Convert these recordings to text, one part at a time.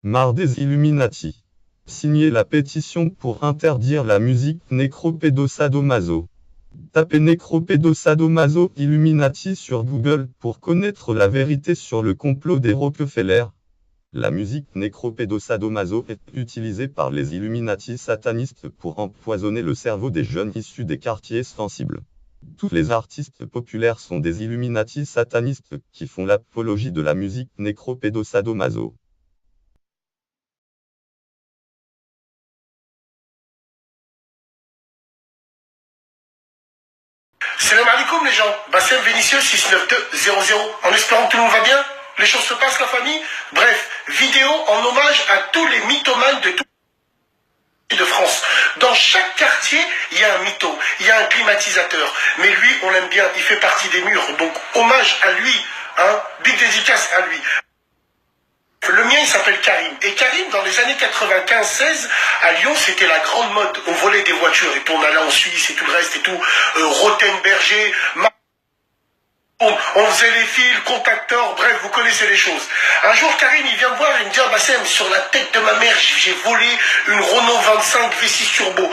Marre des Illuminati. Signez la pétition pour interdire la musique nécropédosadomaso. Tapez nécropédosadomaso Illuminati sur Google pour connaître la vérité sur le complot des Rockefeller. La musique nécropédosadomaso est utilisée par les Illuminati satanistes pour empoisonner le cerveau des jeunes issus des quartiers sensibles. Tous les artistes populaires sont des Illuminati satanistes qui font l'apologie de la musique nécropédosadomaso. Salam alaikum les gens, Bassem Vénitieux 69200, en espérant que tout le monde va bien, les choses se passent la famille, bref, vidéo en hommage à tous les mythomanes de France. Dans chaque quartier, il y a un mytho, il y a un climatisateur, mais lui on l'aime bien, il fait partie des murs, donc hommage à lui, hein, big dédicace à lui. Le mien, il s'appelle Karim. Et Karim, dans les années 95-16, à Lyon, c'était la grande mode. On volait des voitures et puis on allait en Suisse et tout le reste et tout. Rothenberger, on faisait les fils, contacteurs, bref, vous connaissez les choses. Un jour, Karim, il vient me voir et il me dit, ah Bassem, sur la tête de ma mère, j'ai volé une Renault 25 V6 Turbo.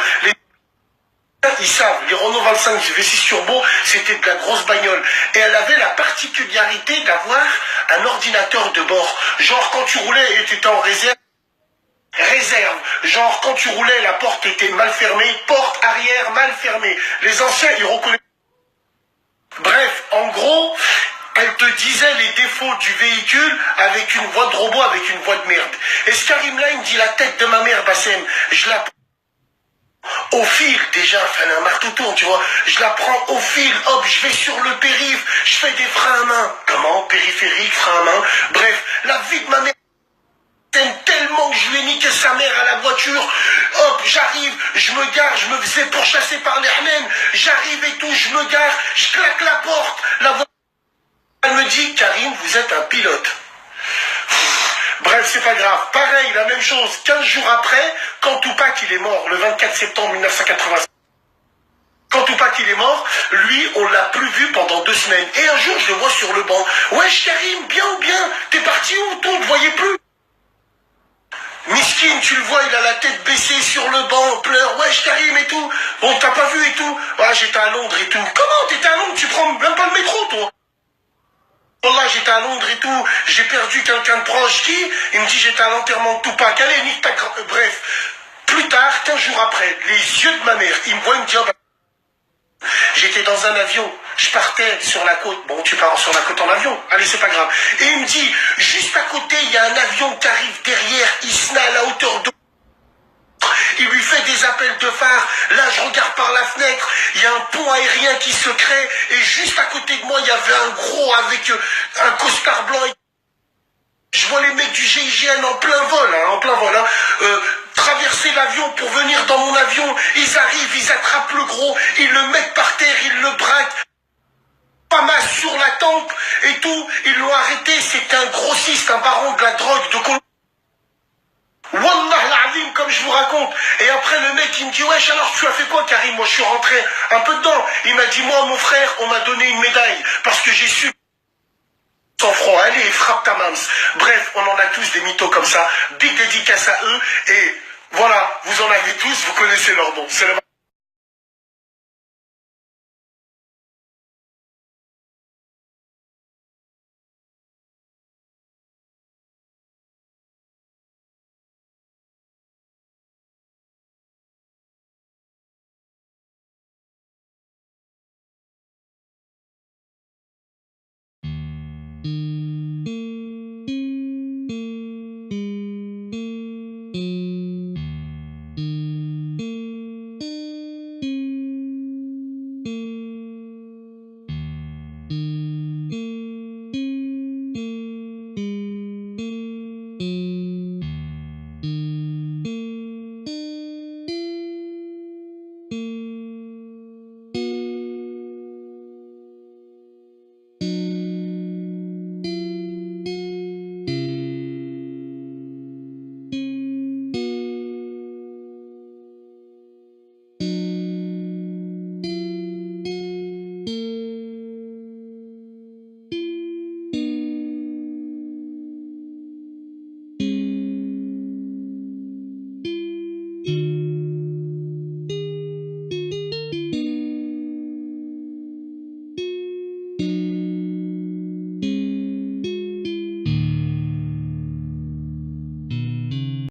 Ils savent, les Renault 25 V6 Turbo, c'était de la grosse bagnole. Et elle avait la particularité d'avoir un ordinateur de bord. Genre, quand tu roulais et tu étais en réserve, genre, quand tu roulais, la porte était mal fermée, porte arrière mal fermée. Les anciens, ils reconnaissaient. Bref, en gros, elle te disait les défauts du véhicule avec une voix de robot, avec une voix de merde. Et ce Karim-là, il me dit, la tête de ma mère, Bassem, je la au fil, déjà, enfin un marteau-tour, tu vois, je la prends au fil, hop, je vais sur le périph', je fais des freins à main. Comment? Périphérique, frein à main. Bref, la vie de ma mère, tellement que je lui ai niqué sa mère à la voiture. Hop, j'arrive, je me gare, je me faisais pourchasser par les Armènes, j'arrive et tout, je me gare, je claque la porte, la voiture, elle me dit, Karim, vous êtes un pilote. Bref, c'est pas grave. Pareil, la même chose. 15 jours après, quand Tupac il est mort, le 24 septembre 1985. Quand Tupac il est mort, lui, on l'a plus vu pendant 2 semaines. Et un jour, je le vois sur le banc. Wesh Karim, bien ou bien? T'es parti où? On ne voyait plus. Miskin, tu le vois, il a la tête baissée sur le banc, pleure. Wesh Karim et tout. Bon, t'as pas vu et tout. Ah, j'étais à Londres et tout. Comment t'étais à Londres? Tu prends même pas le métro, toi? Là, j'étais à Londres et tout, j'ai perdu quelqu'un de proche qui, il me dit j'étais à l'enterrement de Tupac, allez, nique ta grand... Bref, plus tard, 15 jours après, les yeux de ma mère, il me voit, il me dit, oh, bah, j'étais dans un avion, je partais sur la côte, bon tu pars sur la côte en avion, allez c'est pas grave, et il me dit, juste à côté, il y a un avion qui arrive derrière, il se met à la hauteur de... Il lui fait des appels de phare. Là, je regarde par la fenêtre. Il y a un pont aérien qui se crée. Et juste à côté de moi, il y avait un gros avec un costard blanc. Je vois les mecs du GIGN en plein vol, traverser l'avion pour venir dans mon avion. Ils arrivent, ils attrapent le gros. Ils le mettent par terre, ils le braquent. Pas mal sur la tempe et tout. Ils l'ont arrêté. C'est un grossiste, un baron de la drogue, de Colombie. Wallah l'azim, comme je vous raconte. Et après le mec il me dit wesh alors tu as fait quoi Karim? Moi je suis rentré un peu dedans. Il m'a dit moi mon frère on m'a donné une médaille parce que j'ai su sans francs. Allez frappe ta mams. Bref on en a tous des mythos comme ça. Big dédicace à eux. Et voilà vous en avez tous, vous connaissez leur nom. C'est le...